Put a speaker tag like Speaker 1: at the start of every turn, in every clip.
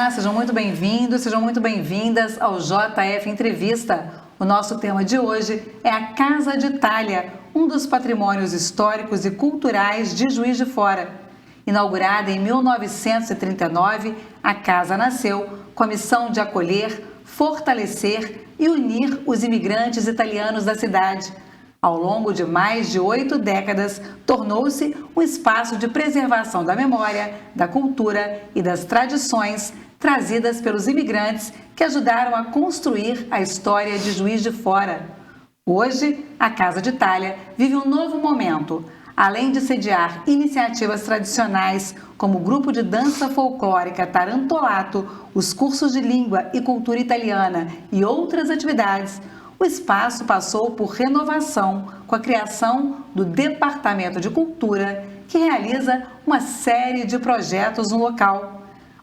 Speaker 1: Olá, sejam muito bem-vindos, sejam muito bem-vindas ao JF Entrevista. O nosso tema de hoje é a Casa de Itália, um dos patrimônios históricos e culturais de Juiz de Fora. Inaugurada em 1939, a casa nasceu com a missão de acolher, fortalecer e unir os imigrantes italianos da cidade. Ao longo de mais de 8 décadas, tornou-se um espaço de preservação da memória, da cultura e das tradições trazidas pelos imigrantes que ajudaram a construir a história de Juiz de Fora. Hoje, a Casa de Itália vive um novo momento. Além de sediar iniciativas tradicionais como o grupo de dança folclórica Tarantolato, os cursos de língua e cultura italiana e outras atividades, o espaço passou por renovação com a criação do Departamento de Cultura, que realiza uma série de projetos no local.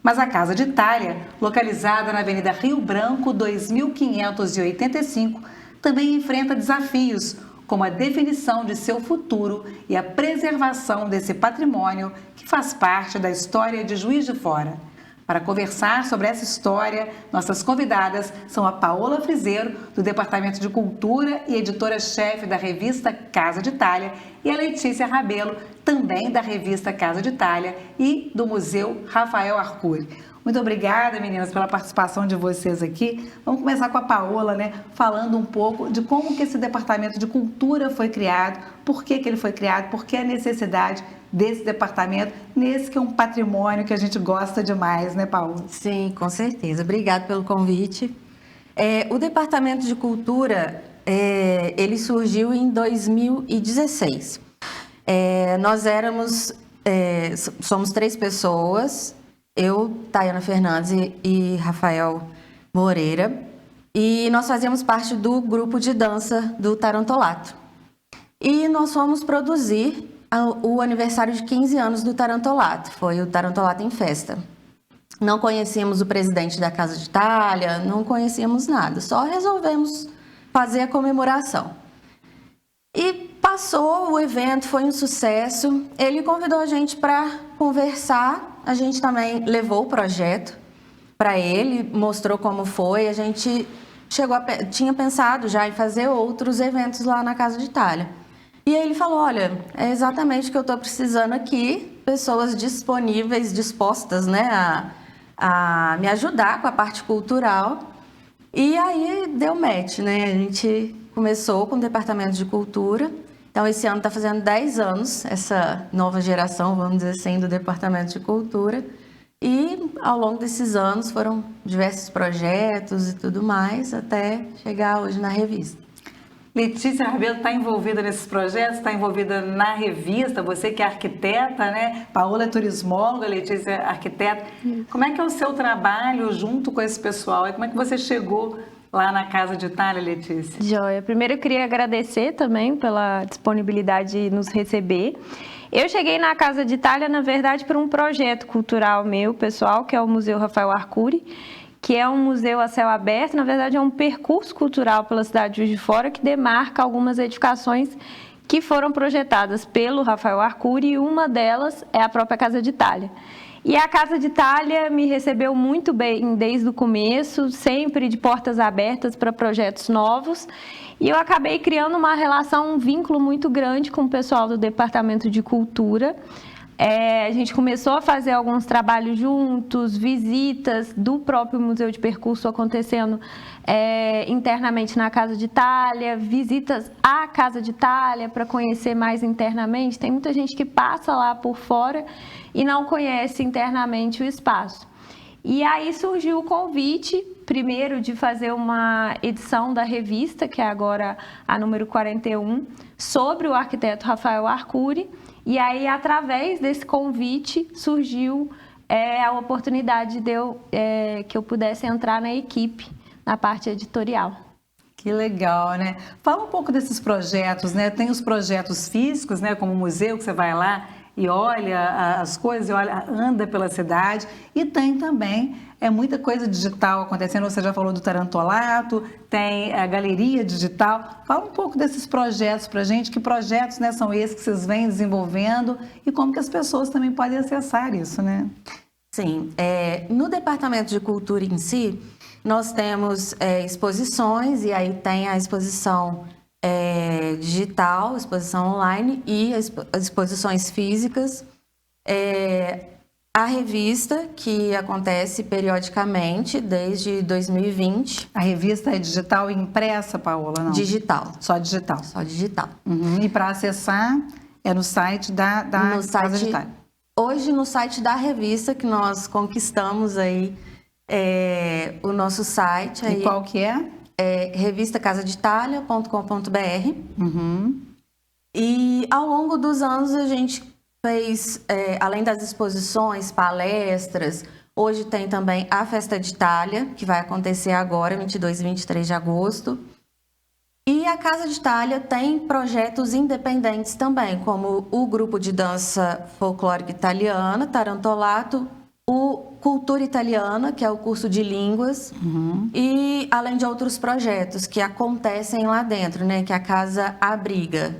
Speaker 1: Mas a Casa de Itália, localizada na Avenida Rio Branco 2585, também enfrenta desafios, como a definição de seu futuro e a preservação desse patrimônio que faz parte da história de Juiz de Fora. Para conversar sobre essa história, nossas convidadas são a Paola Frizeiro, do Departamento de Cultura e editora-chefe da revista Casa de Itália, e a Letícia Rabelo, também da revista Casa de Itália e do Museu Rafael Arcuri. Muito obrigada, meninas, pela participação de vocês aqui. Vamos começar com a Paola, falando um pouco de como que esse Departamento de Cultura foi criado, por que ele foi criado, por que a necessidade desse departamento, nesse que é um patrimônio que a gente gosta demais, né, Paola?
Speaker 2: Sim, com certeza. Obrigada pelo convite. O Departamento de Cultura, ele surgiu em 2016. Nós somos 3 pessoas, eu, Tayana Fernandes e Rafael Moreira, e nós fazíamos parte do grupo de dança do Tarantolato. E nós fomos produzir o aniversário de 15 anos do Tarantolato, foi o Tarantolato em Festa. Não conhecíamos o presidente da Casa de Itália, não conhecíamos nada, só resolvemos fazer a comemoração. E passou o evento, foi um sucesso, ele convidou a gente para conversar, a gente também levou o projeto para ele, mostrou como foi, a gente tinha pensado já em fazer outros eventos lá na Casa de Itália. E aí ele falou, olha, é exatamente o que eu estou precisando aqui, pessoas disponíveis, dispostas, a me ajudar com a parte cultural. E aí deu match, A gente começou com o Departamento de Cultura. Então, esse ano está fazendo 10 anos, essa nova geração, vamos dizer assim, do Departamento de Cultura. E, ao longo desses anos, foram diversos projetos e tudo mais, até chegar hoje na revista.
Speaker 1: Letícia Rabelo está envolvida nesses projetos, está envolvida na revista, você que é arquiteta, Paola é turismóloga, Letícia é arquiteta. Como é que é o seu trabalho junto com esse pessoal? E como é que você chegou lá na Casa de Itália, Letícia?
Speaker 3: Joia. Primeiro eu queria agradecer também pela disponibilidade de nos receber. Eu cheguei na Casa de Itália, na verdade, por um projeto cultural meu, pessoal, que é o Museu Rafael Arcuri, que é um museu a céu aberto, na verdade é um percurso cultural pela cidade de Juiz de Fora que demarca algumas edificações que foram projetadas pelo Rafael Arcuri e uma delas é a própria Casa de Itália. E a Casa de Itália me recebeu muito bem desde o começo, sempre de portas abertas para projetos novos. E eu acabei criando uma relação, um vínculo muito grande com o pessoal do Departamento de Cultura. A gente começou a fazer alguns trabalhos juntos, visitas do próprio Museu de Percurso acontecendo internamente na Casa de Itália, visitas à Casa de Itália para conhecer mais internamente. Tem muita gente que passa lá por fora e não conhece internamente o espaço. E aí surgiu o convite, primeiro, de fazer uma edição da revista, que é agora a número 41, sobre o arquiteto Rafael Arcuri. E aí, através desse convite, surgiu a oportunidade que eu pudesse entrar na equipe, na parte editorial.
Speaker 1: Que legal, Fala um pouco desses projetos, Tem os projetos físicos, como o museu, que você vai lá e olha as coisas, anda pela cidade, e tem também muita coisa digital acontecendo. Você já falou do Tarantolato, tem a galeria digital. Fala um pouco desses projetos para a gente, que projetos são esses que vocês vêm desenvolvendo e como que as pessoas também podem acessar isso,
Speaker 2: Sim, no Departamento de Cultura em si, nós temos exposições, e aí tem a exposição digital, exposição online e as exposições físicas. A revista, que acontece periodicamente desde 2020.
Speaker 1: A revista é digital e impressa, Paola, não?
Speaker 2: Digital.
Speaker 1: Só digital.
Speaker 2: Só digital.
Speaker 1: Uhum. E para acessar é no site da Casa de Itália.
Speaker 2: Hoje, no site da revista, que nós conquistamos aí o nosso site.
Speaker 1: E qual que é?
Speaker 2: revistacasaditalia.com.br.
Speaker 1: Uhum.
Speaker 2: E ao longo dos anos a gente fez, além das exposições, palestras, hoje tem também a Festa de Itália, que vai acontecer agora, 22 e 23 de agosto. E a Casa de Itália tem projetos independentes também, como o grupo de dança folclórica italiana, Tarantolato, o Cultura Italiana, que é o curso de línguas, e além de outros projetos que acontecem lá dentro, né, que a casa abriga,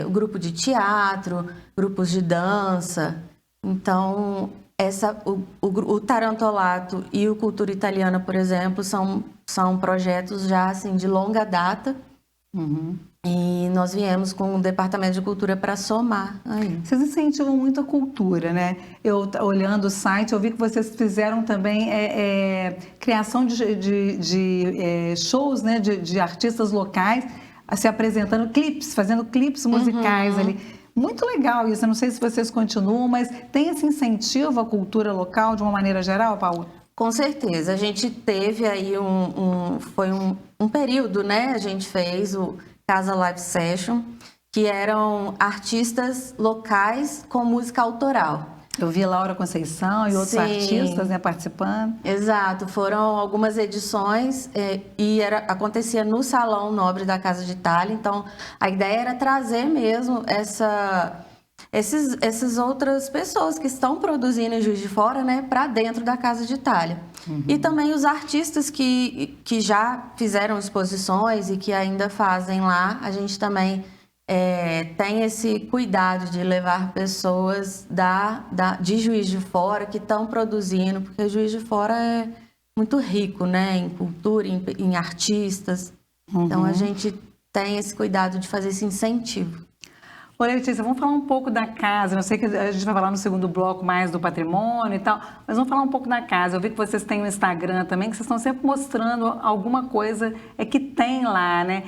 Speaker 2: o grupo de teatro, grupos de dança. Então, o Tarantolato e o Cultura Italiana, por exemplo, são projetos já assim, de longa data. E nós viemos com o Departamento de Cultura para somar aí.
Speaker 1: Vocês incentivam muito a cultura, né? Eu, olhando o site, eu vi que vocês fizeram também criação de shows, né? De artistas locais se apresentando clipes, fazendo clipes musicais ali. Muito legal isso. Eu não sei se vocês continuam, mas tem esse incentivo à cultura local de uma maneira geral, Paula?
Speaker 2: Com certeza. A gente teve aí um período, né? A gente fez o Casa Live Session, que eram artistas locais com música autoral.
Speaker 1: Eu vi Laura Conceição e outros artistas, né, participando.
Speaker 2: Exato, foram algumas edições e acontecia no Salão Nobre da Casa de Itália. Então, a ideia era trazer mesmo essas outras pessoas que estão produzindo em Juiz de Fora, né, para dentro da Casa de Itália. E também os artistas que já fizeram exposições e que ainda fazem lá, a gente também tem esse cuidado de levar pessoas de Juiz de Fora que estão produzindo, porque Juiz de Fora é muito rico, né, em cultura, em artistas. Então, a gente tem esse cuidado de fazer esse incentivo.
Speaker 1: Ô, Letícia, vamos falar um pouco da casa. Eu sei que a gente vai falar no segundo bloco mais do patrimônio e tal, mas vamos falar um pouco da casa. Eu vi que vocês têm um Instagram também, que vocês estão sempre mostrando alguma coisa que tem lá, né?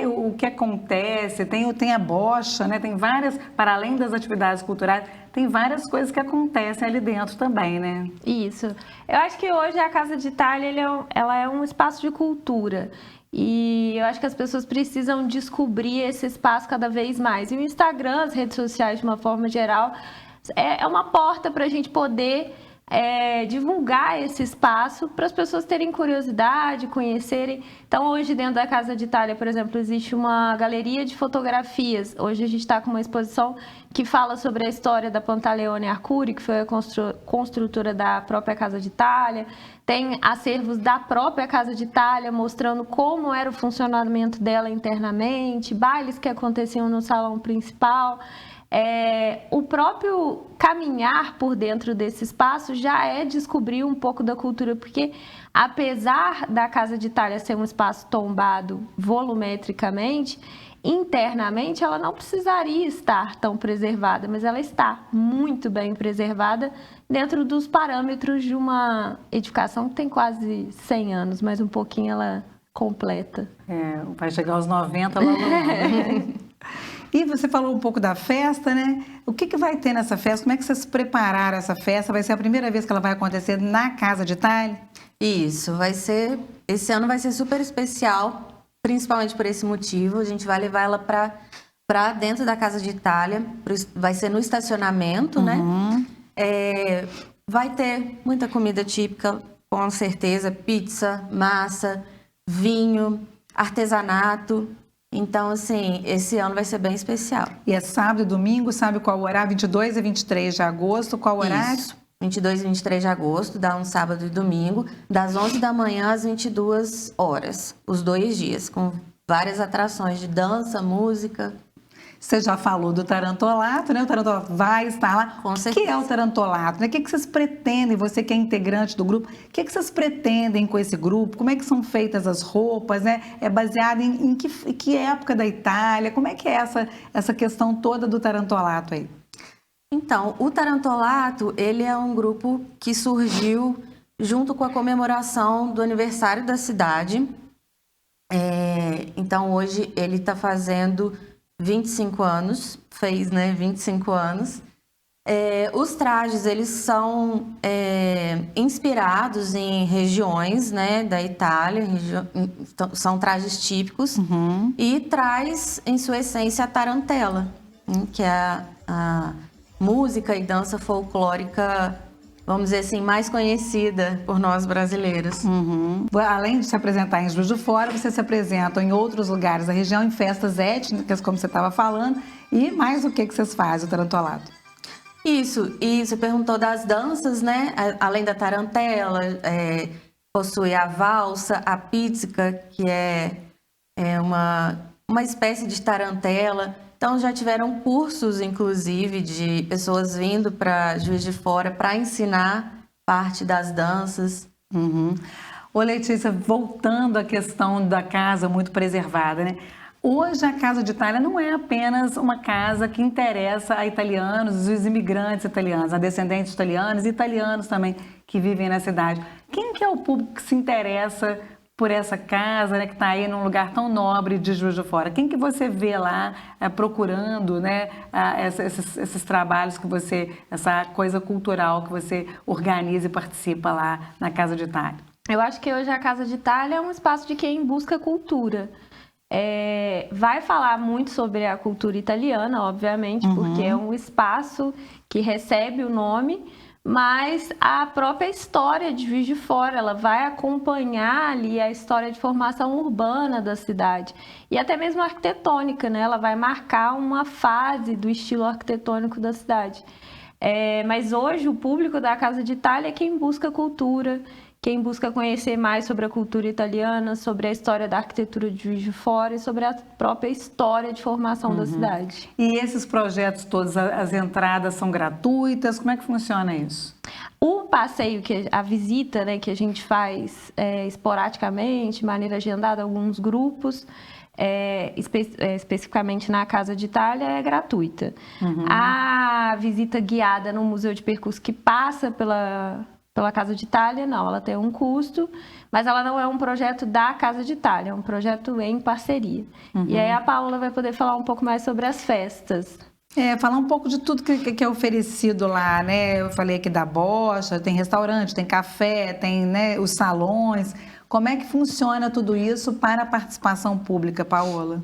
Speaker 1: O que acontece? Tem a bocha, né? Tem várias, para além das atividades culturais, tem várias coisas que acontecem ali dentro também, né?
Speaker 3: Isso. Eu acho que hoje a Casa de Itália, ela é um espaço de cultura. E eu acho que as pessoas precisam descobrir esse espaço cada vez mais. E o Instagram, as redes sociais, de uma forma geral, é uma porta para a gente poder divulgar esse espaço para as pessoas terem curiosidade, conhecerem. Então, hoje, dentro da Casa de Itália, por exemplo, existe uma galeria de fotografias. Hoje a gente está com uma exposição que fala sobre a história da Pantaleone Arcuri, que foi a construtora da própria Casa de Itália. Tem acervos da própria Casa de Itália mostrando como era o funcionamento dela internamente, bailes que aconteciam no salão principal. O próprio caminhar por dentro desse espaço já é descobrir um pouco da cultura, porque apesar da Casa de Itália ser um espaço tombado volumetricamente, internamente ela não precisaria estar tão preservada, mas ela está muito bem preservada dentro dos parâmetros de uma edificação que tem quase 100 anos, mas um pouquinho ela completa.
Speaker 1: Vai chegar aos 90 logo. E você falou um pouco da festa, né? O que vai ter nessa festa? Como é que vocês prepararam essa festa? Vai ser a primeira vez que ela vai acontecer na Casa de Itália?
Speaker 2: Isso, esse ano vai ser super especial, principalmente por esse motivo. A gente vai levar ela para dentro da Casa de Itália, vai ser no estacionamento, né? Vai ter muita comida típica, com certeza, pizza, massa, vinho, artesanato. Então, assim, esse ano vai ser bem especial.
Speaker 1: E é sábado e domingo, sabe qual horário? 22 e 23 de agosto, qual horário?
Speaker 2: Isso, 22 e 23 de agosto, dá um sábado e domingo, das 11 da manhã às 22 horas, os 2 dias, com várias atrações de dança, música.
Speaker 1: Você já falou do Tarantolato, né? O Tarantolato vai estar lá.
Speaker 2: Com
Speaker 1: O que
Speaker 2: certeza.
Speaker 1: é o Tarantolato? Né? O que vocês pretendem, você que é integrante do grupo, o que vocês pretendem com esse grupo? Como é que são feitas as roupas, né? É baseado em que época da Itália? Como é que é essa questão toda do Tarantolato aí?
Speaker 2: Então, o Tarantolato, ele é um grupo que surgiu junto com a comemoração do aniversário da cidade. Então, hoje ele está fazendo 25 anos, fez, né, 25 anos. Os trajes, eles são inspirados em regiões, né, da Itália, são trajes típicos, e traz, em sua essência, a tarantela, que é a música e dança folclórica, vamos dizer assim, mais conhecida por nós brasileiros.
Speaker 1: Além de se apresentar em Juiz de Fora, vocês se apresentam em outros lugares da região, em festas étnicas, como você estava falando, e mais o que vocês fazem, o Tarantolato?
Speaker 2: Isso, e você perguntou das danças, né? Além da tarantela, possui a valsa, a pizzica, que é uma espécie de tarantela. Então, já tiveram cursos, inclusive, de pessoas vindo para Juiz de Fora para ensinar parte das danças.
Speaker 1: Ô Letícia, voltando à questão da casa muito preservada, né? Hoje a Casa de Itália não é apenas uma casa que interessa a italianos, os imigrantes italianos, a descendentes italianos e italianos também que vivem na cidade. Quem que é o público que se interessa por essa casa, né, que está aí num lugar tão nobre de Juiz de Fora? Quem que você vê lá procurando, né, esses trabalhos que você, essa coisa cultural que você organiza e participa lá na Casa de Itália?
Speaker 3: Eu acho que hoje a Casa de Itália é um espaço de quem busca cultura. Vai falar muito sobre a cultura italiana, obviamente, porque é um espaço que recebe o nome, mas a própria história de Juiz de Fora, ela vai acompanhar ali a história de formação urbana da cidade e até mesmo arquitetônica, né? Ela vai marcar uma fase do estilo arquitetônico da cidade. Mas hoje o público da Casa de Itália é quem busca cultura, quem busca conhecer mais sobre a cultura italiana, sobre a história da arquitetura de Juiz de Fora e sobre a própria história de formação da cidade.
Speaker 1: E esses projetos todos, as entradas são gratuitas? Como é que funciona isso?
Speaker 3: O passeio, a visita, né, que a gente faz esporadicamente, de maneira agendada, alguns grupos, especificamente na Casa de Itália, é gratuita. A visita guiada no Museu de Percurso, que passa pela Casa de Itália, não, ela tem um custo, mas ela não é um projeto da Casa de Itália, é um projeto em parceria. E aí a Paula vai poder falar um pouco mais sobre as festas.
Speaker 1: Falar um pouco de tudo que é oferecido lá, né? Eu falei aqui da bocha, tem restaurante, tem café, tem, né, os salões. Como é que funciona tudo isso para a participação pública, Paola?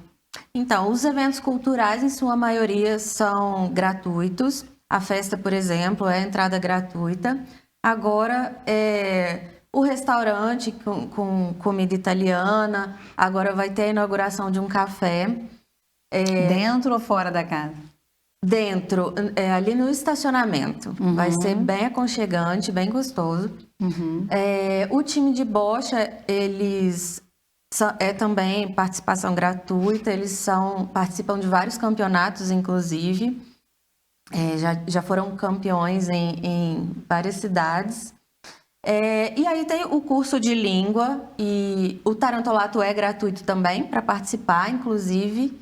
Speaker 2: Então, os eventos culturais, em sua maioria, são gratuitos. A festa, por exemplo, é entrada gratuita. Agora, o restaurante com comida italiana, agora vai ter a inauguração de um café.
Speaker 1: Dentro ou fora da casa?
Speaker 2: Dentro, ali no estacionamento. Vai ser bem aconchegante, bem gostoso. O time de bocha, eles também participação gratuita, eles participam de vários campeonatos, inclusive. Já foram campeões em várias cidades. E aí tem o curso de língua, e o Tarantolato é gratuito também para participar, inclusive.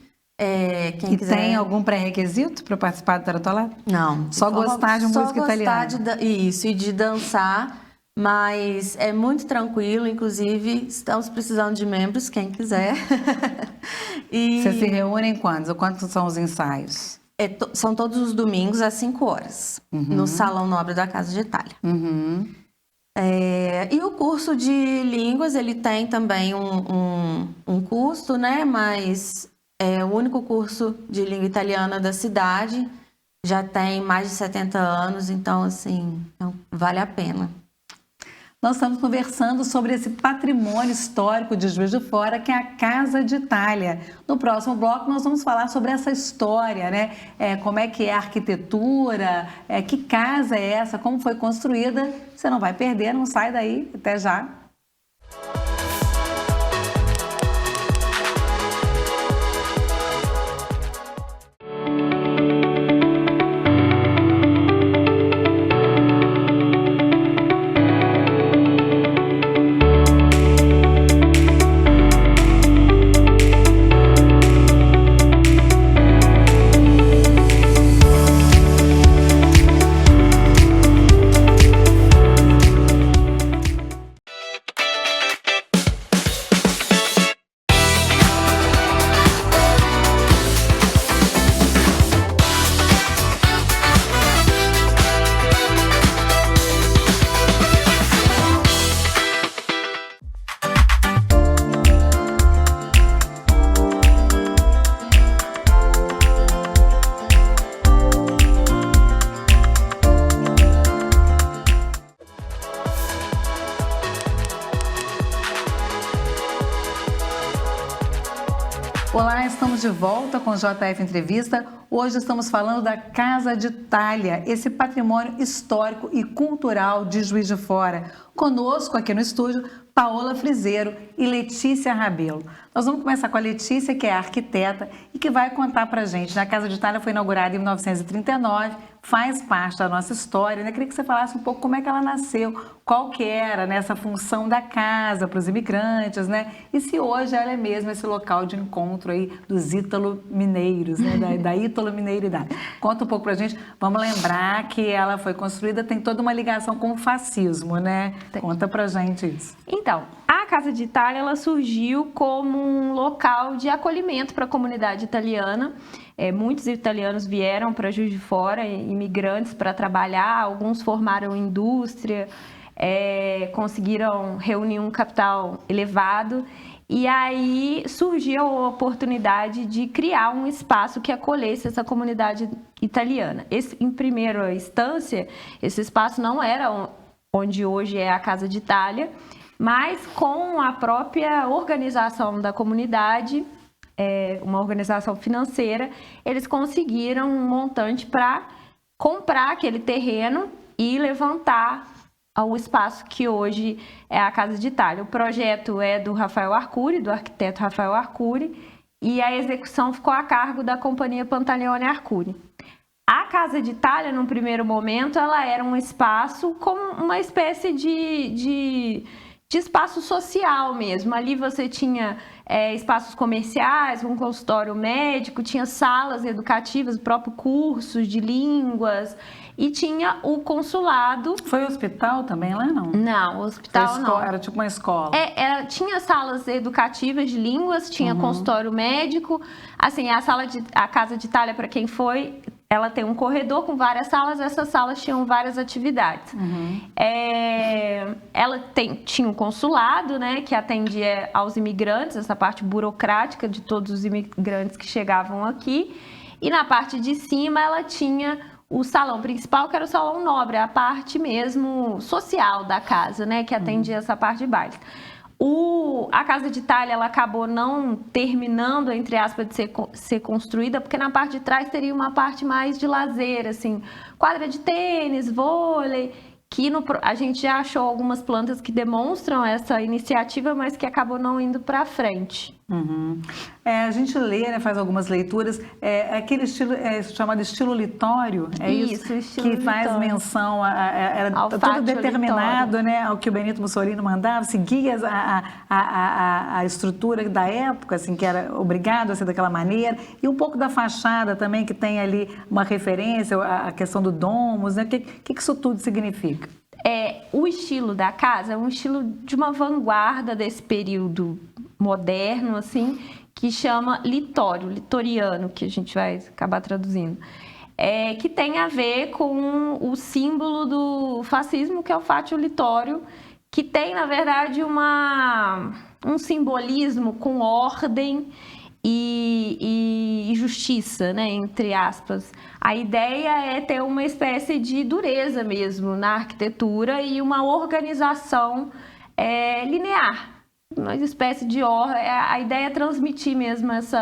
Speaker 2: Quem quiser...
Speaker 1: tem algum pré-requisito para participar do Tarantolato?
Speaker 2: Não.
Speaker 1: Só gostar de música italiana?
Speaker 2: Só gostar e de dançar, mas é muito tranquilo, inclusive estamos precisando de membros, quem quiser.
Speaker 1: Vocês se reúnem quando? Quantos são os ensaios?
Speaker 2: São todos os domingos às 5 horas, no Salão Nobre da Casa de Itália. E o curso de línguas, ele tem também um custo, né? Mas é o único curso de língua italiana da cidade, já tem mais de 70 anos, então, assim, vale a pena.
Speaker 1: Nós estamos conversando sobre esse patrimônio histórico de Juiz de Fora, que é a Casa de Itália. No próximo bloco, nós vamos falar sobre essa história, né? Como é que é a arquitetura, que casa é essa, como foi construída. Você não vai perder, não sai daí. Até já. Estamos de volta com o JF Entrevista. Hoje estamos falando da Casa de Itália, esse patrimônio histórico e cultural de Juiz de Fora. Conosco aqui no estúdio, Paola Frizeiro e Letícia Rabelo. Nós vamos começar com a Letícia, que é arquiteta e que vai contar pra gente. A Casa de Itália foi inaugurada em 1939, faz parte da nossa história, né? Queria que você falasse um pouco como é que ela nasceu, qual que era, né, essa função da casa para os imigrantes, né? E se hoje ela é mesmo esse local de encontro aí dos ítalo-mineiros, né? Da ítalo-mineiridade. Conta um pouco pra gente. Vamos lembrar que ela foi construída, tem toda uma ligação com o fascismo, né? Conta pra gente isso.
Speaker 3: Então, a Casa de Itália, ela surgiu como um local de acolhimento para a comunidade italiana. Muitos italianos vieram para Juiz de Fora, imigrantes, para trabalhar. Alguns formaram indústria, conseguiram reunir um capital elevado. E aí surgiu a oportunidade de criar um espaço que acolhesse essa comunidade italiana. Em primeira instância, esse espaço não era onde hoje é a Casa de Itália, mas com a própria organização da comunidade, uma organização financeira, eles conseguiram um montante para comprar aquele terreno e levantar o espaço que hoje é a Casa de Itália. O projeto é do Rafael Arcuri, do arquiteto Rafael Arcuri, e a execução ficou a cargo da companhia Pantaleone Arcuri. A Casa de Itália, num primeiro momento, ela era um espaço como uma espécie de espaço social mesmo. Ali você tinha espaços comerciais, um consultório médico, tinha salas educativas, próprios cursos de línguas, e tinha o consulado.
Speaker 1: Foi hospital também lá, não?
Speaker 3: Não, o hospital não.
Speaker 1: Era tipo uma escola.
Speaker 3: Tinha salas educativas de línguas, tinha consultório médico. Assim, a Casa de Itália, para quem foi, ela tem um corredor com várias salas, essas salas tinham várias atividades. Ela tinha um consulado, né, que atendia aos imigrantes, essa parte burocrática de todos os imigrantes que chegavam aqui. E na parte de cima ela tinha o salão principal, que era o salão nobre, a parte mesmo social da casa, né, que atendia essa parte de baixo. A Casa de Itália, ela acabou não terminando, entre aspas, de ser construída, porque na parte de trás teria uma parte mais de lazer, assim, quadra de tênis, vôlei, que a gente já achou algumas plantas que demonstram essa iniciativa, mas que acabou não indo para frente.
Speaker 1: A gente lê, né, faz algumas leituras, aquele estilo chamado estilo litório,
Speaker 3: isso? Estilo
Speaker 1: que faz
Speaker 3: litório.
Speaker 1: menção era tudo determinado, litório, né, ao que o Benito Mussolini mandava, seguia a estrutura da época, assim, que era obrigado a ser daquela maneira, e um pouco da fachada também, que tem ali uma referência à questão do domus, né? O que isso tudo significa?
Speaker 3: O estilo da casa é um estilo de uma vanguarda desse período moderno, assim, que chama litoriano, que a gente vai acabar traduzindo, que tem a ver com o símbolo do fascismo, que é o Fátio Litório, que tem, na verdade, um simbolismo com ordem e justiça, né, entre aspas. A ideia é ter uma espécie de dureza mesmo na arquitetura e uma organização linear, uma espécie de ordem. A ideia é transmitir mesmo esse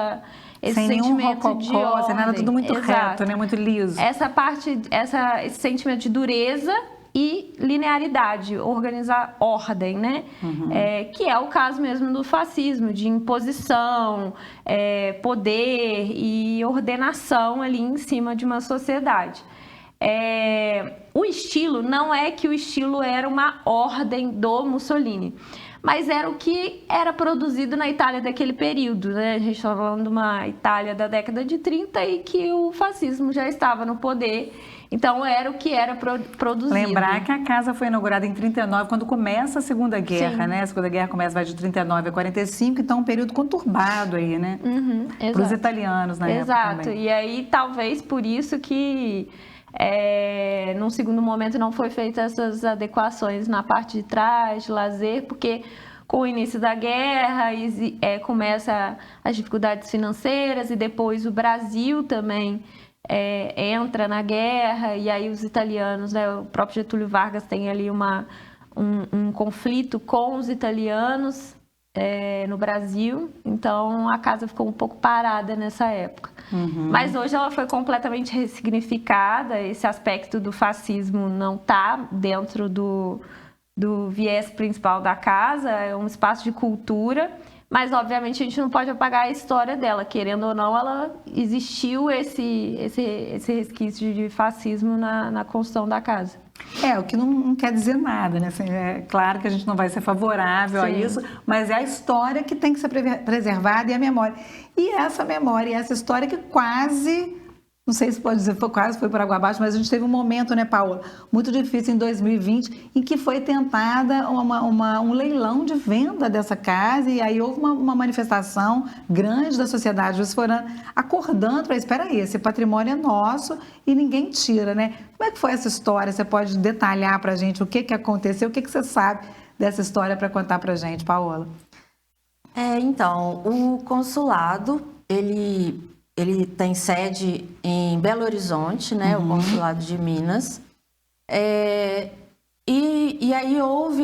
Speaker 1: sem
Speaker 3: sentimento
Speaker 1: nenhum rococó,
Speaker 3: de ordem.
Speaker 1: sem nada, tudo muito
Speaker 3: Exato.
Speaker 1: reto, né, muito liso.
Speaker 3: Esse sentimento de dureza e linearidade, organizar ordem, né? Que é o caso mesmo do fascismo, de imposição, poder e ordenação ali em cima de uma sociedade. O estilo, não é que o estilo era uma ordem do Mussolini, mas era o que era produzido na Itália daquele período, né? A gente está falando de uma Itália da década de 30 e que o fascismo já estava no poder. Então, era o que era produzido.
Speaker 1: Lembrar que a casa foi inaugurada em 39, quando começa a Segunda Guerra, né? A Segunda Guerra vai de 39 a 45, então é um período conturbado aí, né? Para os italianos na época também.
Speaker 3: Exato, e aí talvez por isso que num segundo momento não foi feitas essas adequações na parte de trás, de lazer, porque com o início da guerra começa as dificuldades financeiras e depois o Brasil também entra na guerra, e aí os italianos, né, o próprio Getúlio Vargas tem ali um conflito com os italianos no Brasil, então a casa ficou um pouco parada nessa época. Mas hoje ela foi completamente ressignificada, esse aspecto do fascismo não está dentro do viés principal da casa, é um espaço de cultura, mas obviamente a gente não pode apagar a história dela, querendo ou não, ela existiu esse resquício de fascismo na construção da casa.
Speaker 1: O que não quer dizer nada, né? Assim, é claro que a gente não vai ser favorável a isso, mas é a história que tem que ser preservada e a memória. E essa memória e essa história que quase, não sei se pode dizer, quase foi por água abaixo, mas a gente teve um momento, né, Paola, muito difícil em 2020, em que foi tentada um leilão de venda dessa casa, e aí houve uma manifestação grande da sociedade juiz-forana acordando para espera aí, esse patrimônio é nosso e ninguém tira, né? Como é que foi essa história? Você pode detalhar para a gente o que aconteceu, o que você sabe dessa história para contar para a gente, Paola?
Speaker 2: Então, o consulado, ele tem sede em Belo Horizonte, né? O consulado de Minas. E aí houve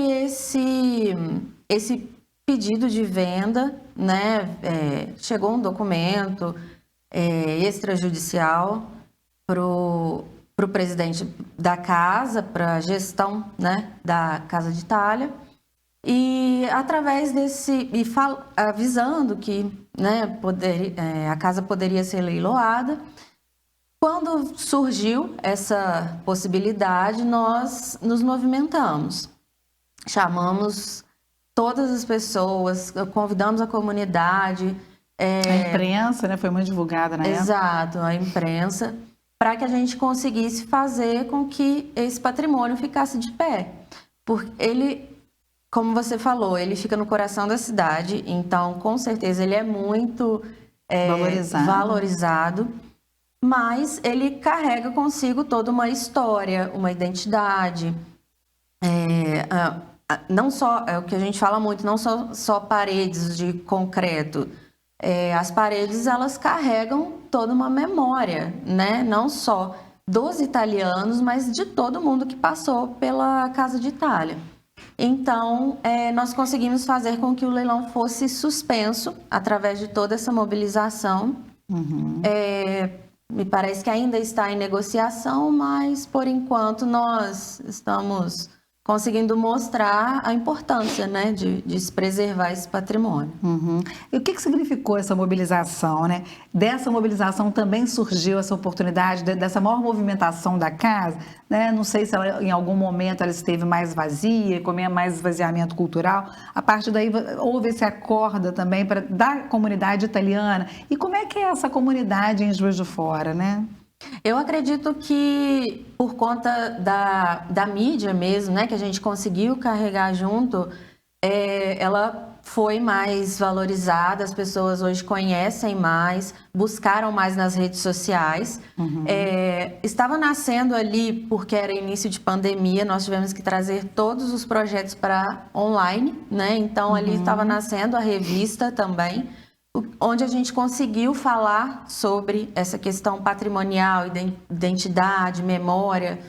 Speaker 2: esse pedido de venda, né? Chegou um documento extrajudicial para o presidente da casa, para a gestão, né, da Casa de Itália. E através avisando que, né, a casa poderia ser leiloada. Quando surgiu essa possibilidade, nós nos movimentamos. Chamamos todas as pessoas, convidamos a comunidade.
Speaker 1: A imprensa, né, foi muito divulgada na época.
Speaker 2: Exato, a imprensa, para que a gente conseguisse fazer com que esse patrimônio ficasse de pé. Porque ele, como você falou, ele fica no coração da cidade, então com certeza ele é muito valorizado, mas ele carrega consigo toda uma história, uma identidade. Não só, é o que a gente fala muito, não só paredes de concreto. As paredes, elas carregam toda uma memória, né? Não só dos italianos, mas de todo mundo que passou pela Casa de Itália. Então, nós conseguimos fazer com que o leilão fosse suspenso através de toda essa mobilização. Me parece que ainda está em negociação, mas, por enquanto, nós estamos conseguindo mostrar a importância, né, de se preservar esse patrimônio.
Speaker 1: E o que significou essa mobilização, né? Dessa mobilização também surgiu essa oportunidade dessa maior movimentação da casa, né? Não sei se ela, em algum momento ela esteve mais vazia, com mais esvaziamento cultural. A partir daí houve esse acordo também da comunidade italiana. E como é que é essa comunidade em Juiz de Fora, né?
Speaker 2: Eu acredito que por conta da mídia mesmo, né, que a gente conseguiu carregar junto, ela foi mais valorizada, as pessoas hoje conhecem mais, buscaram mais nas redes sociais. Estava nascendo ali, porque era início de pandemia, nós tivemos que trazer todos os projetos para online, né? Então ali estava nascendo a revista também, onde a gente conseguiu falar sobre essa questão patrimonial, identidade, memória,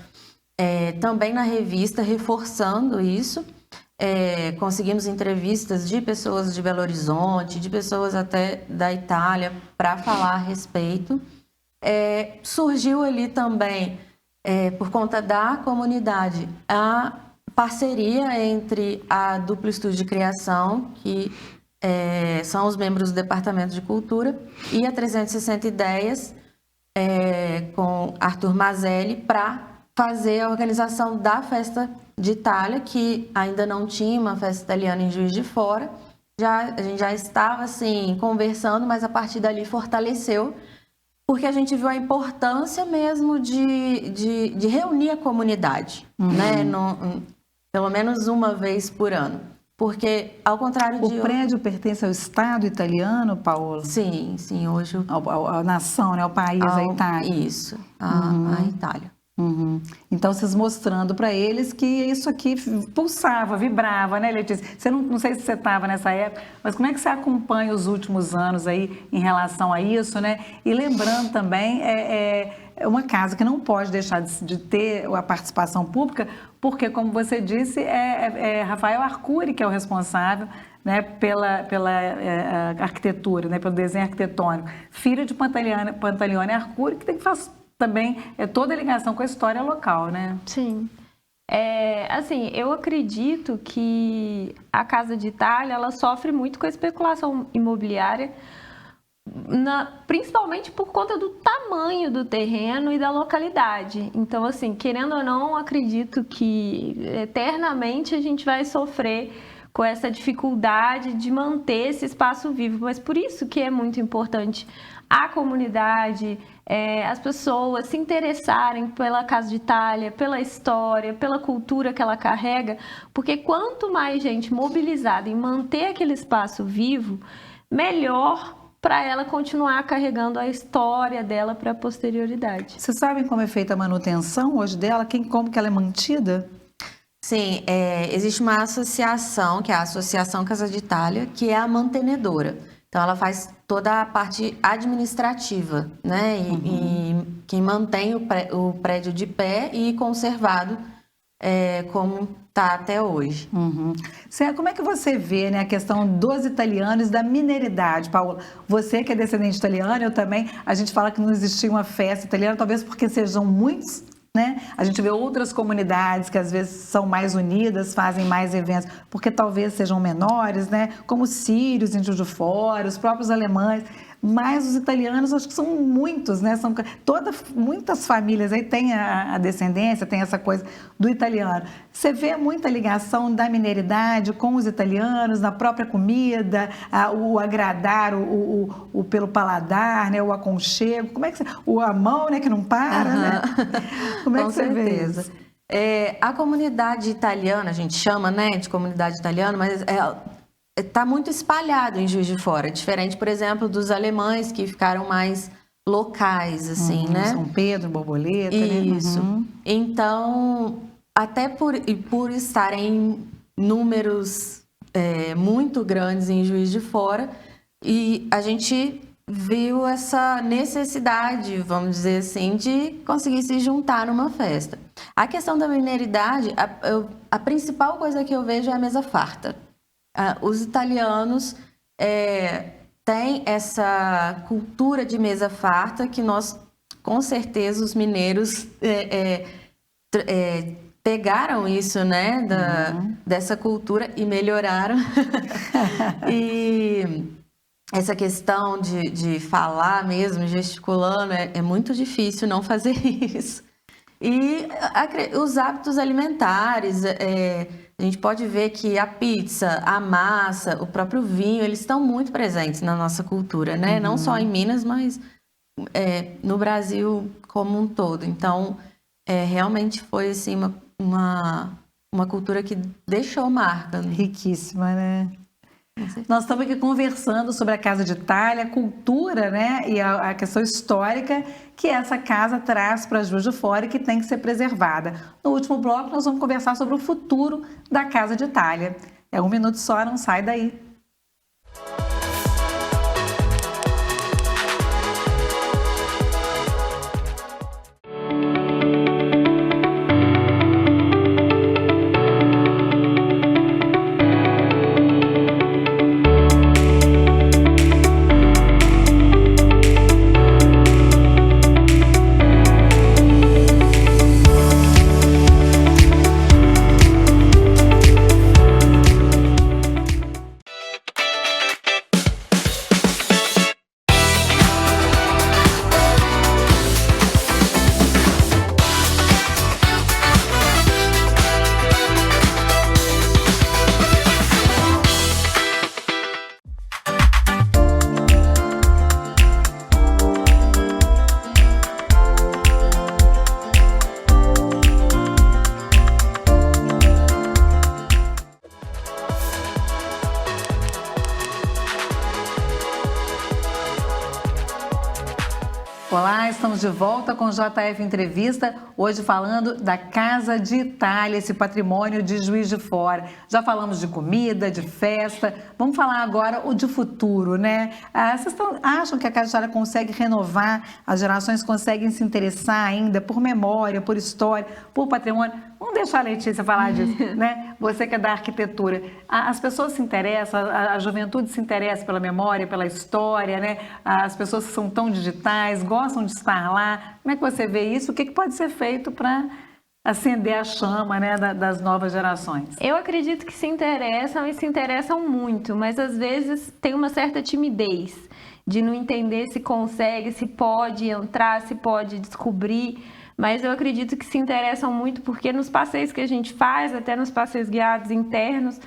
Speaker 2: também na revista, reforçando isso. Conseguimos entrevistas de pessoas de Belo Horizonte, de pessoas até da Itália, para falar a respeito. Surgiu ali também, por conta da comunidade, a parceria entre a Duplo Estúdio de Criação, que são os membros do Departamento de Cultura, e a 360 Ideias, com Arthur Mazelli, para fazer a organização da Festa de Itália, que ainda não tinha uma festa italiana em Juiz de Fora. A gente já estava assim, conversando, mas a partir dali fortaleceu, porque a gente viu a importância mesmo de reunir a comunidade, né? Pelo menos uma vez por ano. Porque, ao contrário de...
Speaker 1: O prédio pertence ao Estado italiano, Paola?
Speaker 2: Sim, hoje...
Speaker 1: A nação, né? Ao país, a Itália.
Speaker 2: Isso, a Itália.
Speaker 1: Então, vocês mostrando para eles que isso aqui pulsava, vibrava, né, Letícia? Não sei se você estava nessa época, mas como é que você acompanha os últimos anos aí em relação a isso, né? E lembrando também, é uma casa que não pode deixar de ter a participação pública, porque, como você disse, Rafael Arcuri que é o responsável, né, pela arquitetura, né, pelo desenho arquitetônico. Filho de Pantaleone Arcuri, que faz também toda a ligação com a história local, né?
Speaker 3: Sim. Assim, eu acredito que a Casa de Itália, ela sofre muito com a especulação imobiliária, principalmente por conta do tamanho do terreno e da localidade. Então, assim, querendo ou não, acredito que eternamente a gente vai sofrer com essa dificuldade de manter esse espaço vivo. Mas por isso que é muito importante a comunidade, as pessoas se interessarem pela Casa de Itália, pela história, pela cultura que ela carrega, porque quanto mais gente mobilizada em manter aquele espaço vivo, melhor para ela continuar carregando a história dela para a posterioridade.
Speaker 1: Vocês sabem como é feita a manutenção hoje dela? Como que ela é mantida?
Speaker 2: Sim, existe uma associação, que é a Associação Casa de Itália, que é a mantenedora. Então, ela faz toda a parte administrativa, né? E quem mantém o prédio de pé e conservado como está até hoje.
Speaker 1: Como é que você vê, né, a questão dos italianos, da mineridade, Paula? Você que é descendente italiano, eu também, a gente fala que não existia uma festa italiana, talvez porque sejam muitos, né? A gente vê outras comunidades que às vezes são mais unidas, fazem mais eventos, porque talvez sejam menores, né? Como os sírios em Juiz de Fora, os próprios alemães. Mas os italianos, acho que são muitos, né? Muitas famílias aí têm a descendência, tem essa coisa do italiano. Você vê muita ligação da mineridade com os italianos, na própria comida, o agradar, pelo paladar, né? O aconchego. Como é que a mão, né? Que não para, né? Como é que você vê isso?
Speaker 2: A comunidade italiana, a gente chama, né, de comunidade italiana, mas está muito espalhado em Juiz de Fora, diferente, por exemplo, dos alemães que ficaram mais locais, assim, né?
Speaker 1: São Pedro, Borboleta,
Speaker 2: isso.
Speaker 1: Né?
Speaker 2: Então, até por estarem números muito grandes em Juiz de Fora, e a gente viu essa necessidade, vamos dizer assim, de conseguir se juntar numa festa. A questão da mineridade, a principal coisa que eu vejo é a mesa farta. Os italianos têm essa cultura de mesa farta que nós, com certeza, os mineiros pegaram isso, né, dessa cultura e melhoraram. E essa questão de falar mesmo, gesticulando, é muito difícil não fazer isso. E os hábitos alimentares, a gente pode ver que a pizza, a massa, o próprio vinho, eles estão muito presentes na nossa cultura, né? Não só em Minas, mas no Brasil como um todo. Então, realmente foi assim, uma cultura que deixou marca.
Speaker 1: Riquíssima, né? Nós estamos aqui conversando sobre a Casa de Itália, a cultura, né, e a questão histórica que essa casa traz para Juiz de Fora e que tem que ser preservada. No último bloco, nós vamos conversar sobre o futuro da Casa de Itália. É 1 minuto só, não sai daí. Olá, estamos de volta com o JF Entrevista, hoje falando da Casa de Itália, esse patrimônio de Juiz de Fora. Já falamos de comida, de festa, Vamos falar agora o de futuro, né? Vocês acham que a Casa de Itália consegue renovar, as gerações conseguem se interessar ainda por memória, por história, por patrimônio? Vamos deixar a Letícia falar disso, né? Você que é da arquitetura. As pessoas se interessam, a juventude se interessa pela memória, pela história, né? As pessoas que são tão digitais, gostam de estar lá. Como é que você vê isso? O que pode ser feito para acender a chama, né, das novas gerações?
Speaker 3: Eu acredito que se interessam e se interessam muito, mas às vezes tem uma certa timidez de não entender se consegue, se pode entrar, se pode descobrir. Mas eu acredito que se interessam muito porque nos passeios que a gente faz, até nos passeios guiados internos,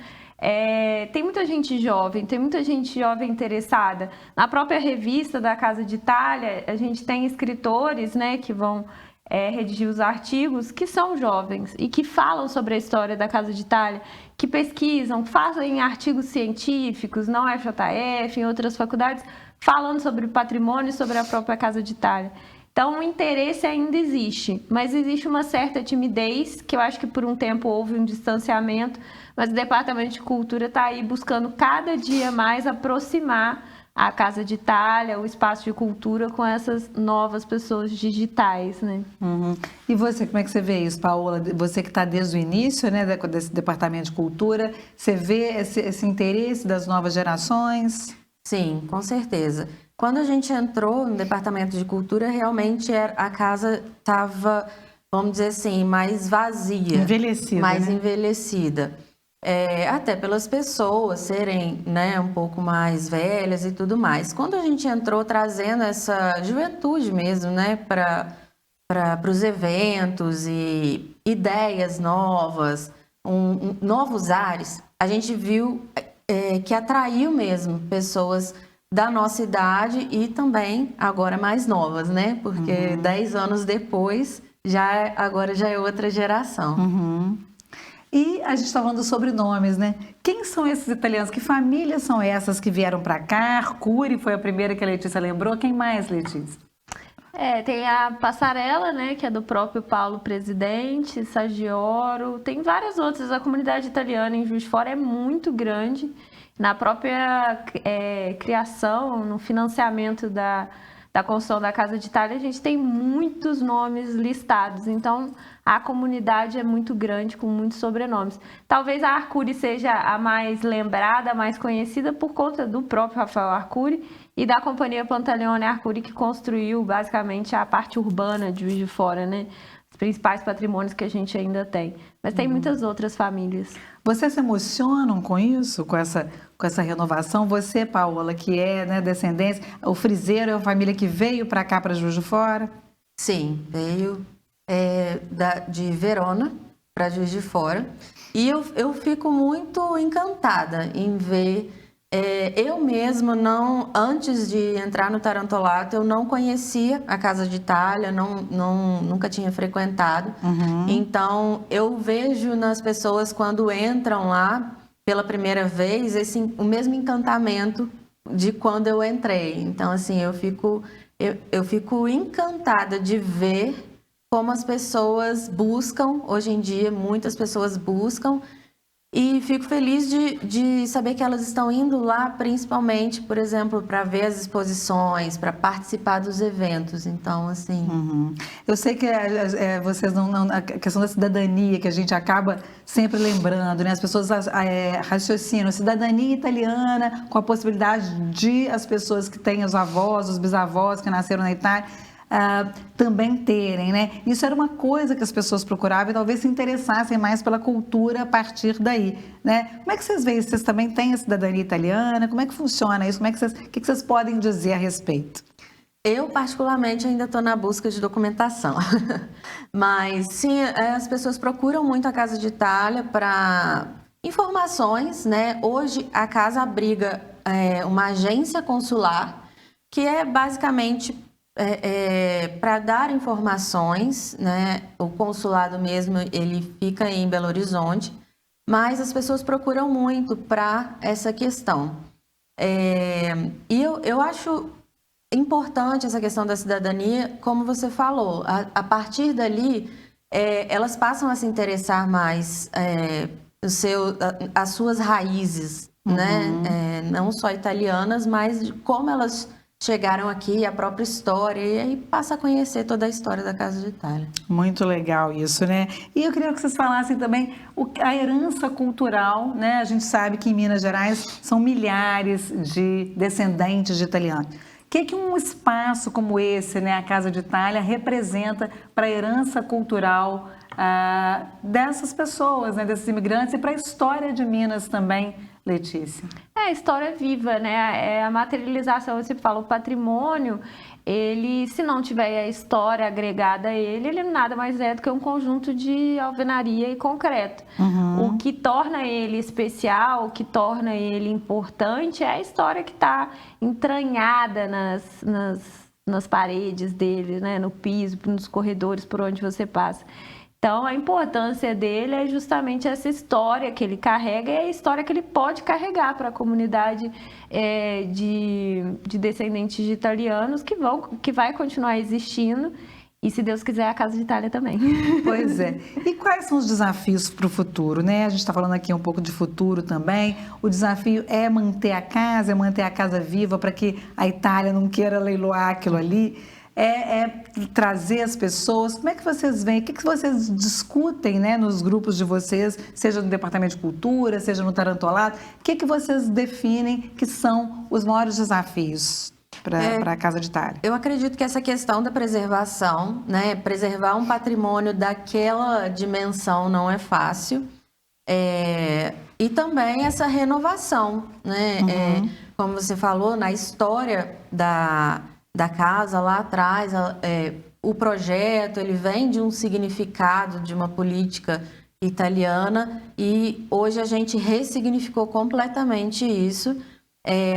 Speaker 3: tem muita gente jovem interessada. Na própria revista da Casa de Itália, a gente tem escritores, né, que vão redigir os artigos, que são jovens e que falam sobre a história da Casa de Itália, que pesquisam, fazem artigos científicos, na UFJF, em outras faculdades, falando sobre o patrimônio e sobre a própria Casa de Itália. Então, o interesse ainda existe, mas existe uma certa timidez, que eu acho que por um tempo houve um distanciamento, mas o Departamento de Cultura está aí buscando cada dia mais aproximar a Casa de Itália, o espaço de cultura, com essas novas pessoas digitais, né?
Speaker 1: Uhum. E você, como é que você vê isso, Paola? Você que está desde o início, né, desse Departamento de Cultura, você vê esse interesse das novas gerações?
Speaker 2: Sim, com certeza. Quando a gente entrou no Departamento de Cultura, realmente a casa estava, vamos dizer assim, mais vazia.
Speaker 1: Envelhecida,
Speaker 2: mais
Speaker 1: né?
Speaker 2: envelhecida. Até pelas pessoas serem, né, um pouco mais velhas e tudo mais. Quando a gente entrou trazendo essa juventude mesmo, né, para os eventos e ideias novas, novos ares, a gente viu que atraiu mesmo pessoas da nossa idade e também agora mais novas, né? Porque 10 anos depois, agora já é outra geração.
Speaker 1: Uhum. E a gente está falando sobre nomes, né? Quem são esses italianos? Que famílias são essas que vieram para cá? Arcuri foi a primeira que a Letícia lembrou. Quem mais, Letícia?
Speaker 3: Tem a Passarella, né, que é do próprio Paulo Presidente, Saggioro, tem várias outras. A comunidade italiana em Juiz de Fora é muito grande. Na própria criação, no financiamento da construção da Casa de Itália, a gente tem muitos nomes listados. Então, a comunidade é muito grande, com muitos sobrenomes. Talvez a Arcuri seja a mais lembrada, a mais conhecida, por conta do próprio Rafael Arcuri e da Companhia Pantaleone Arcuri, que construiu, basicamente, a parte urbana de Juiz de Fora, né? Os principais patrimônios que a gente ainda tem. Mas tem muitas outras famílias.
Speaker 1: Vocês se emocionam com isso, com essa renovação? Você, Paola, que é, né, descendência, o Frizeiro é uma família que veio para cá, para Juiz de Fora?
Speaker 2: Sim, veio de Verona para Juiz de Fora. E eu fico muito encantada em ver. Eu mesma, antes de entrar no Tarantolato, eu não conhecia a Casa de Itália, nunca tinha frequentado.
Speaker 1: Uhum.
Speaker 2: Então, eu vejo nas pessoas, quando entram lá pela primeira vez, o mesmo encantamento de quando eu entrei. Então, assim, eu fico encantada de ver como as pessoas buscam, hoje em dia, muitas pessoas buscam. E fico feliz de saber que elas estão indo lá, principalmente, por exemplo, para ver as exposições, para participar dos eventos. Então, assim...
Speaker 1: Uhum. Eu sei que vocês a questão da cidadania, que a gente acaba sempre lembrando, né? As pessoas raciocinam cidadania italiana com a possibilidade de as pessoas que têm os avós, os bisavós que nasceram na Itália, também terem, né? Isso era uma coisa que as pessoas procuravam e talvez se interessassem mais pela cultura a partir daí, né? Como é que vocês veem? Vocês também têm a cidadania italiana? Como é que funciona isso? O que vocês podem dizer a respeito?
Speaker 2: Eu, particularmente, ainda estou na busca de documentação. Mas, sim, as pessoas procuram muito a Casa de Itália para informações, né? Hoje, a casa abriga uma agência consular, que é basicamente... para dar informações, né? O consulado mesmo, ele fica em Belo Horizonte, mas as pessoas procuram muito para essa questão. E eu acho importante essa questão da cidadania, como você falou, a partir dali, elas passam a se interessar mais as suas raízes, né? Não só italianas, mas de como elas chegaram aqui, a própria história, e aí passa a conhecer toda a história da Casa de Itália.
Speaker 1: Muito legal isso, né? E eu queria que vocês falassem também a herança cultural, né? A gente sabe que em Minas Gerais são milhares de descendentes de italianos. O que um espaço como esse, né, a Casa de Itália, representa para a herança cultural dessas pessoas, né, desses imigrantes, e para a história de Minas também, Letícia?
Speaker 3: A história viva, né? É a materialização, você fala, o patrimônio, ele, se não tiver a história agregada a ele nada mais é do que um conjunto de alvenaria e concreto. O que torna ele especial, o que torna ele importante é a história que está entranhada nas paredes dele, né? No piso, nos corredores por onde você passa. Então, a importância dele é justamente essa história que ele carrega e a história que ele pode carregar para a comunidade de descendentes de italianos que vai continuar existindo e, se Deus quiser, a Casa de Itália também.
Speaker 1: Pois é. E quais são os desafios para o futuro, né? A gente está falando aqui um pouco de futuro também. O desafio é manter a casa viva para que a Itália não queira leiloar aquilo ali. É trazer as pessoas. Como é que vocês veem? O que vocês discutem, né, nos grupos de vocês, seja no Departamento de Cultura, seja no Tarantolato? O que vocês definem que são os maiores desafios para a Casa de Itália?
Speaker 2: Eu acredito que essa questão da preservação, né, preservar um patrimônio daquela dimensão não é fácil. E também essa renovação, né? Como você falou, na história da casa lá atrás, o projeto ele vem de um significado, de uma política italiana, e hoje a gente ressignificou completamente isso.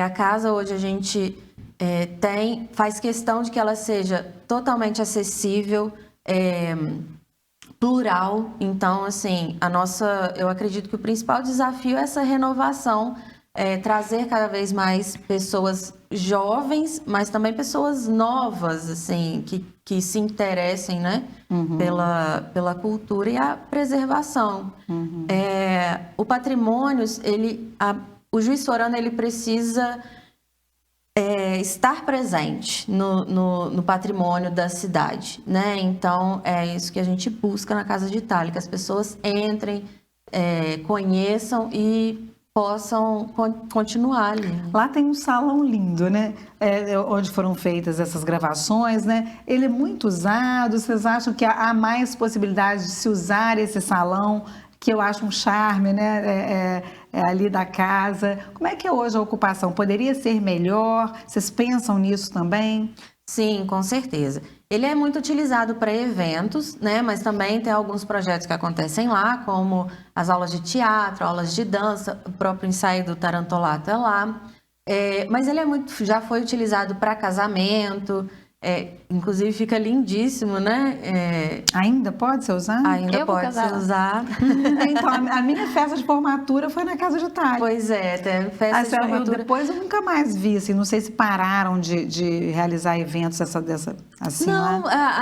Speaker 2: A casa hoje a gente faz questão de que ela seja totalmente acessível, plural. Então, assim, eu acredito que o principal desafio é essa renovação, trazer cada vez mais pessoas jovens, mas também pessoas novas, assim, que se interessem, né, pela cultura e a preservação. O patrimônio, o juiz forano, ele precisa estar presente no patrimônio da cidade, né? Então, é isso que a gente busca na Casa de Itália, que as pessoas entrem, conheçam e possam continuar ali.
Speaker 1: Lá tem um salão lindo, né? Onde foram feitas essas gravações, né? Ele é muito usado. Vocês acham que há mais possibilidades de se usar esse salão, que eu acho um charme, né? Ali da casa. Como é que é hoje a ocupação? Poderia ser melhor? Vocês pensam nisso também?
Speaker 2: Sim, com certeza. Ele é muito utilizado para eventos, né? Mas também tem alguns projetos que acontecem lá, como as aulas de teatro, aulas de dança, o próprio ensaio do Tarantolato é lá. Mas ele já foi utilizado para casamento, inclusive fica lindíssimo, né?
Speaker 1: Ainda pode ser usado?
Speaker 2: Ainda pode ser usado.
Speaker 1: Então, a minha festa de formatura foi na Casa de Itália.
Speaker 2: Pois tem festa de formatura.
Speaker 1: Depois eu nunca mais vi, assim, não sei se pararam de realizar eventos assim.
Speaker 2: Não,
Speaker 1: lá.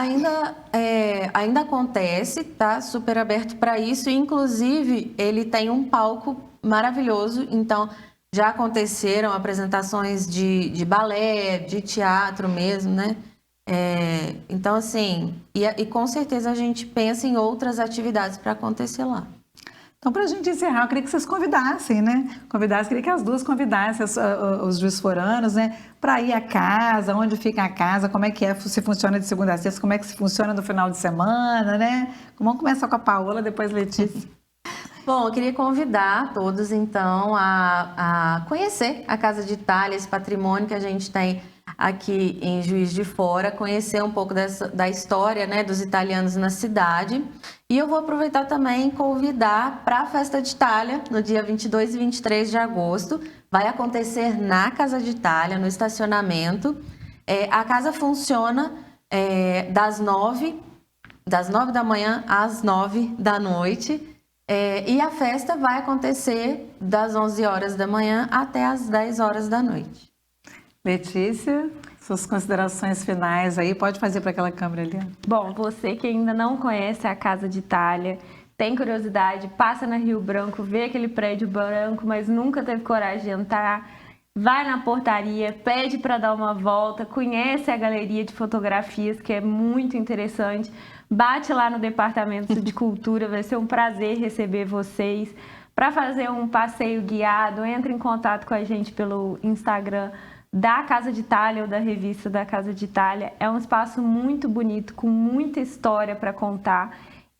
Speaker 2: ainda acontece, tá? Super aberto para isso. Inclusive, ele tem um palco maravilhoso, então já aconteceram apresentações de balé, de teatro mesmo, né? Então, assim, e com certeza a gente pensa em outras atividades para acontecer lá.
Speaker 1: Então, para a gente encerrar, eu queria que vocês convidassem, né? Queria que as duas convidassem os juiz foranos, né? Para ir à casa, onde fica a casa, como é que se funciona de segunda a sexta, como é que se funciona no final de semana, né? Vamos começar com a Paola, depois Letícia.
Speaker 2: Bom, eu queria convidar todos, então, a conhecer a Casa de Itália, esse patrimônio que a gente tem aqui em Juiz de Fora, conhecer um pouco da história, né, dos italianos na cidade. E eu vou aproveitar também e convidar para a Festa de Itália, no dia 22 e 23 de agosto. Vai acontecer na Casa de Itália, no estacionamento. A casa funciona das 9 da manhã às 9 da noite. E a festa vai acontecer das 11 horas da manhã até as 10 horas da noite.
Speaker 1: Letícia, suas considerações finais aí, pode fazer para aquela câmera ali.
Speaker 3: Bom, você que ainda não conhece a Casa de Itália, tem curiosidade, passa na Rio Branco, vê aquele prédio branco, mas nunca teve coragem de entrar, vai na portaria, pede para dar uma volta, conhece a galeria de fotografias, que é muito interessante, bate lá no Departamento de Cultura, vai ser um prazer receber vocês. Para fazer um passeio guiado, entre em contato com a gente pelo Instagram da Casa de Itália ou da revista da Casa de Itália. É um espaço muito bonito, com muita história para contar.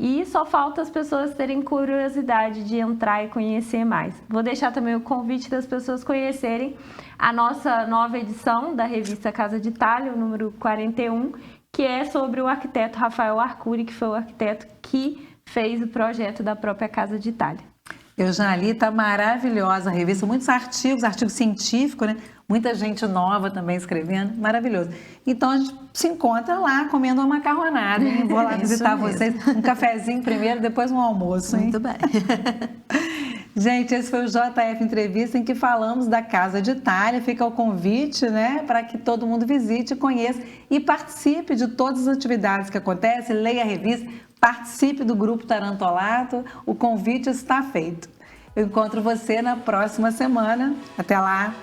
Speaker 3: E só falta as pessoas terem curiosidade de entrar e conhecer mais. Vou deixar também o convite das pessoas conhecerem a nossa nova edição da revista Casa de Itália, o número 41, que é sobre o arquiteto Rafael Arcuri, que foi o arquiteto que fez o projeto da própria Casa de Itália.
Speaker 1: Eu já li, tá maravilhosa a revista, muitos artigos científicos, né? Muita gente nova também escrevendo, maravilhoso. Então a gente se encontra lá comendo uma macarronada, hein? Vou lá visitar vocês, um cafezinho primeiro, depois um almoço, hein?
Speaker 2: Muito bem.
Speaker 1: Gente, esse foi o JF Entrevista em que falamos da Casa de Itália. Fica o convite, né, para que todo mundo visite, conheça e participe de todas as atividades que acontecem, leia a revista, participe do grupo Tarantolato. O convite está feito. Eu encontro você na próxima semana. Até lá!